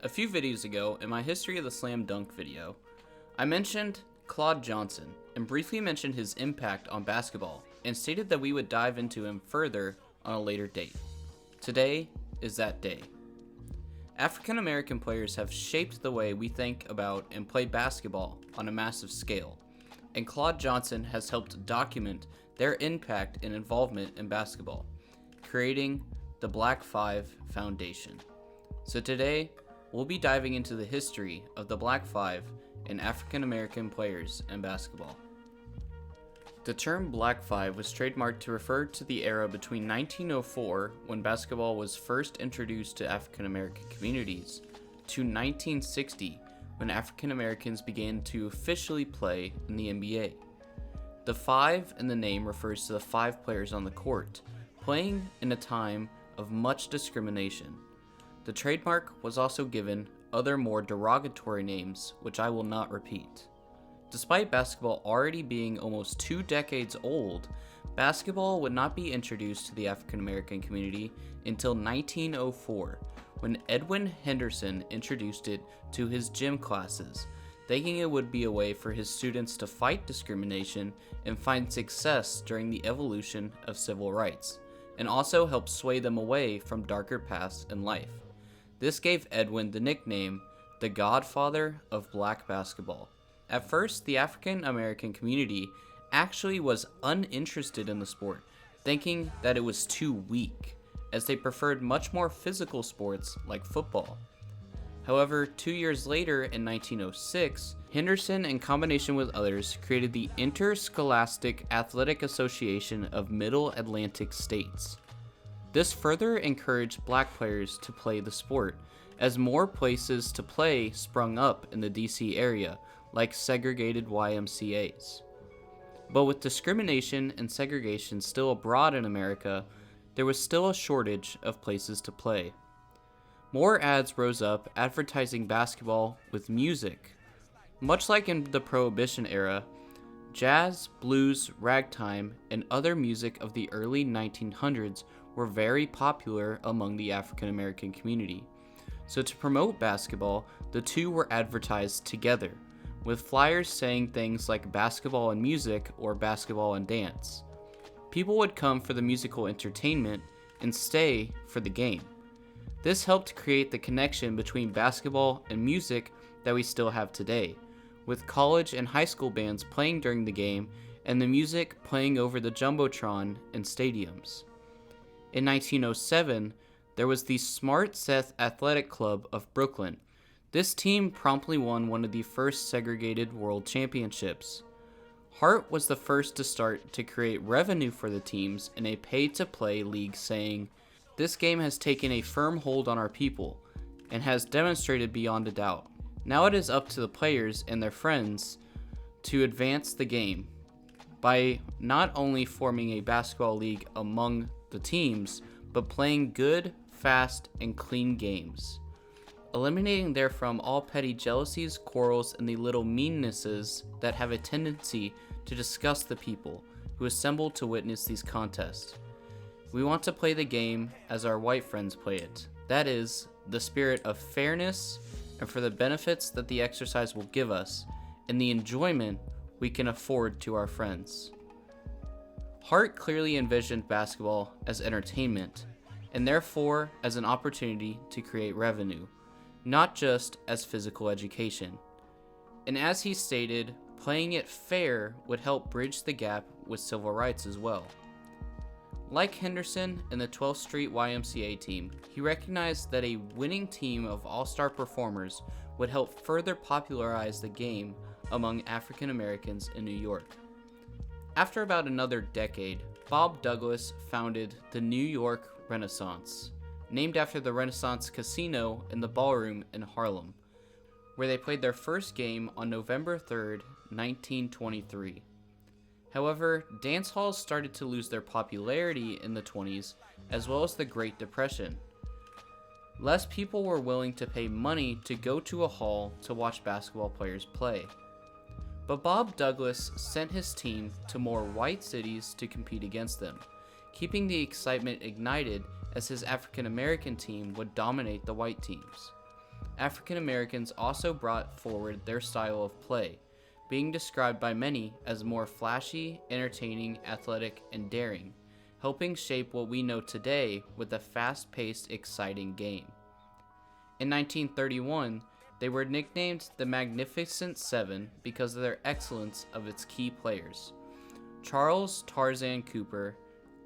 A few videos ago, in my History of the Slam Dunk video, I mentioned Claude Johnson and briefly mentioned his impact on basketball and stated that we would dive into him further on a later date. Today is that day. African American players have shaped the way we think about and play basketball on a massive scale, and Claude Johnson has helped document their impact and involvement in basketball, creating the Black Five Foundation. So today, we'll be diving into the history of the Black Five and African American players in basketball. The term Black Five was trademarked to refer to the era between 1904, when basketball was first introduced to African American communities, to 1960, when African Americans began to officially play in the NBA. The five in the name refers to the five players on the court, playing in a time of much discrimination. The trademark was also given other more derogatory names, which I will not repeat. Despite basketball already being almost 2 decades old, basketball would not be introduced to the African American community until 1904, when Edwin Henderson introduced it to his gym classes, thinking it would be a way for his students to fight discrimination and find success during the evolution of civil rights, and also help sway them away from darker paths in life. This gave Edwin the nickname, the Godfather of Black Basketball. At first, the African American community actually was uninterested in the sport, thinking that it was too weak, as they preferred much more physical sports like football. However, 2 years later in 1906, Henderson, in combination with others, created the Interscholastic Athletic Association of Middle Atlantic States. This further encouraged black players to play the sport, as more places to play sprung up in the DC area, like segregated YMCAs. But with discrimination and segregation still abroad in America, there was still a shortage of places to play. More ads rose up advertising basketball with music. Much like in the Prohibition era, jazz, blues, ragtime, and other music of the early 1900s were very popular among the African American community. So to promote basketball, the two were advertised together, with flyers saying things like basketball and music or basketball and dance. People would come for the musical entertainment and stay for the game. This helped create the connection between basketball and music that we still have today, with college and high school bands playing during the game and the music playing over the Jumbotron in stadiums. In 1907, there was the Smart Seth Athletic Club of Brooklyn. This team promptly won one of the first segregated world championships. Hart was the first to start to create revenue for the teams in a pay-to-play league, saying, "This game has taken a firm hold on our people and has demonstrated beyond a doubt. Now it is up to the players and their friends to advance the game by not only forming a basketball league among the teams, but playing good, fast, and clean games, eliminating therefrom all petty jealousies, quarrels, and the little meannesses that have a tendency to disgust the people who assemble to witness these contests. We want to play the game as our white friends play it, that is, the spirit of fairness, and for the benefits that the exercise will give us, and the enjoyment we can afford to our friends." Hart clearly envisioned basketball as entertainment, and therefore as an opportunity to create revenue, not just as physical education. And as he stated, playing it fair would help bridge the gap with civil rights as well. Like Henderson and the 12th Street YMCA team, he recognized that a winning team of all-star performers would help further popularize the game among African Americans in New York. After about another decade, Bob Douglas founded the New York Renaissance, named after the Renaissance Casino and the Ballroom in Harlem, where they played their first game on November 3rd, 1923. However, dance halls started to lose their popularity in the 20s, as well as the Great Depression. Less people were willing to pay money to go to a hall to watch basketball players play. But Bob Douglas sent his team to more white cities to compete against them, keeping the excitement ignited as his African American team would dominate the white teams. African Americans also brought forward their style of play, being described by many as more flashy, entertaining, athletic, and daring, helping shape what we know today with a fast-paced, exciting game. In 1931, they were nicknamed the Magnificent Seven because of their excellence of its key players: Charles Tarzan Cooper,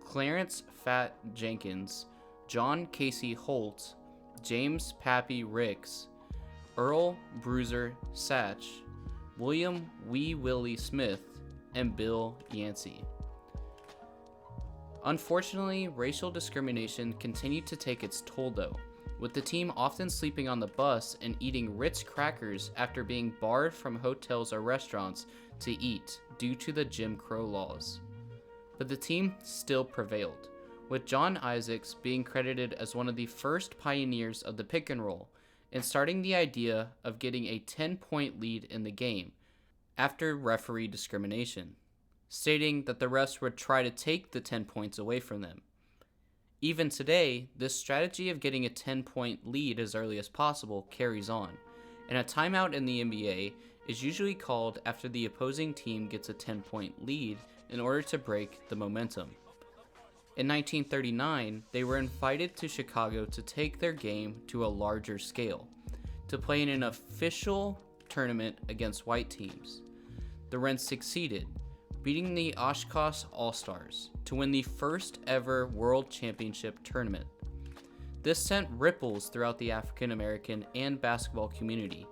Clarence Fat Jenkins, John Casey Holt, James Pappy Ricks, Earl Bruiser Satch, William Wee Willie Smith, and Bill Yancey. Unfortunately, racial discrimination continued to take its toll though, with the team often sleeping on the bus and eating Ritz crackers after being barred from hotels or restaurants to eat due to the Jim Crow laws. But the team still prevailed, with John Isaacs being credited as one of the first pioneers of the pick and roll and starting the idea of getting a 10-point lead in the game after referee discrimination, stating that the refs would try to take the 10 points away from them. Even today, this strategy of getting a 10-point lead as early as possible carries on, and a timeout in the NBA is usually called after the opposing team gets a 10-point lead in order to break the momentum. In 1939, they were invited to Chicago to take their game to a larger scale, to play in an official tournament against white teams. The Rens succeeded, beating the Oshkosh All-Stars to win the first ever World Championship tournament. This sent ripples throughout the African American and basketball community,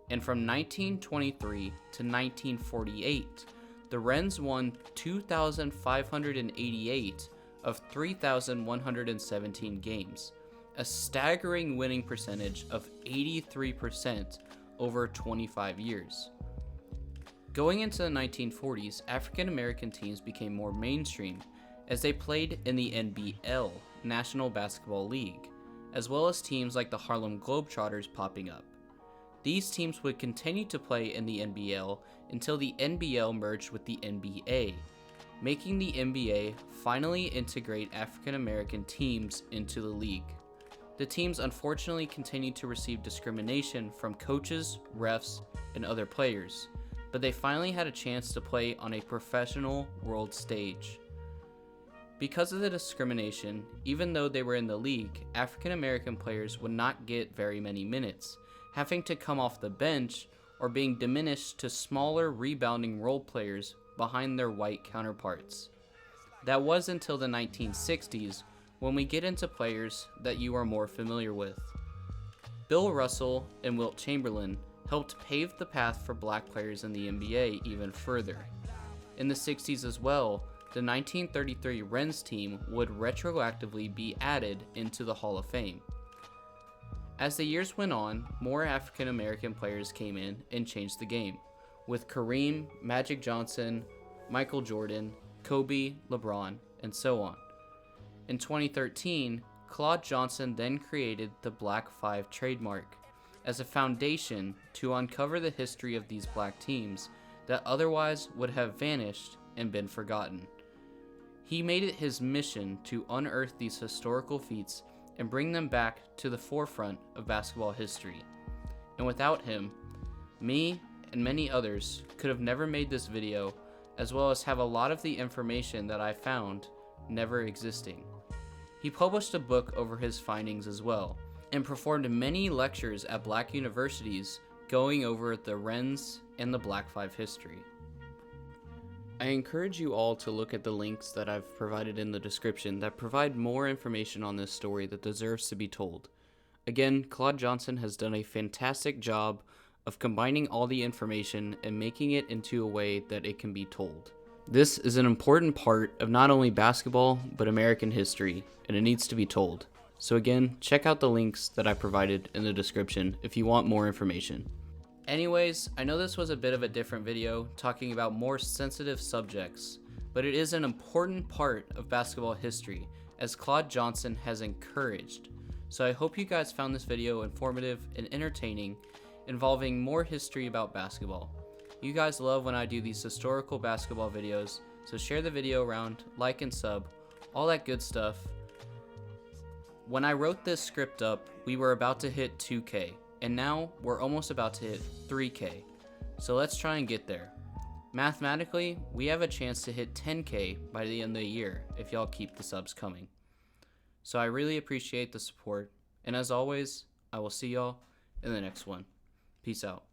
and from 1923 to 1948, the Rens won 2,588 of 3,117 games, a staggering winning percentage of 83% over 25 years. Going into the 1940s, African American teams became more mainstream as they played in the NBL, National Basketball League, as well as teams like the Harlem Globetrotters popping up. These teams would continue to play in the NBL until the NBL merged with the NBA, making the NBA finally integrate African American teams into the league. The teams unfortunately continued to receive discrimination from coaches, refs, and other players, but they finally had a chance to play on a professional world stage. Because of the discrimination, even though they were in the league, African American players would not get very many minutes, having to come off the bench or being diminished to smaller rebounding role players behind their white counterparts. That was until the 1960s, when we get into players that you are more familiar with. Bill Russell and Wilt Chamberlain helped pave the path for black players in the NBA even further. In the 60s as well, the 1933 Rens team would retroactively be added into the Hall of Fame. As the years went on, more African American players came in and changed the game, with Kareem, Magic Johnson, Michael Jordan, Kobe, LeBron, and so on. In 2013, Claude Johnson then created the Black 5 trademark as a foundation to uncover the history of these black teams that otherwise would have vanished and been forgotten. He made it his mission to unearth these historical feats and bring them back to the forefront of basketball history. And without him, me and many others could have never made this video, as well as have a lot of the information that I found never existing. He published a book over his findings as well, and performed many lectures at black universities going over the Rens and the Black 5 history. I encourage you all to look at the links that I've provided in the description that provide more information on this story that deserves to be told. Again, Claude Johnson has done a fantastic job of combining all the information and making it into a way that it can be told. This is an important part of not only basketball, but American history, and it needs to be told. So again, check out the links that I provided in the description if you want more information. Anyways, I know this was a bit of a different video talking about more sensitive subjects, but it is an important part of basketball history as Claude Johnson has encouraged. So I hope you guys found this video informative and entertaining, involving more history about basketball. You guys love when I do these historical basketball videos, so share the video around, like and sub, all that good stuff. When I wrote this script up, we were about to hit 2K, and now we're almost about to hit 3K. So let's try and get there. Mathematically, we have a chance to hit 10K by the end of the year if y'all keep the subs coming. So I really appreciate the support, and as always, I will see y'all in the next one. Peace out.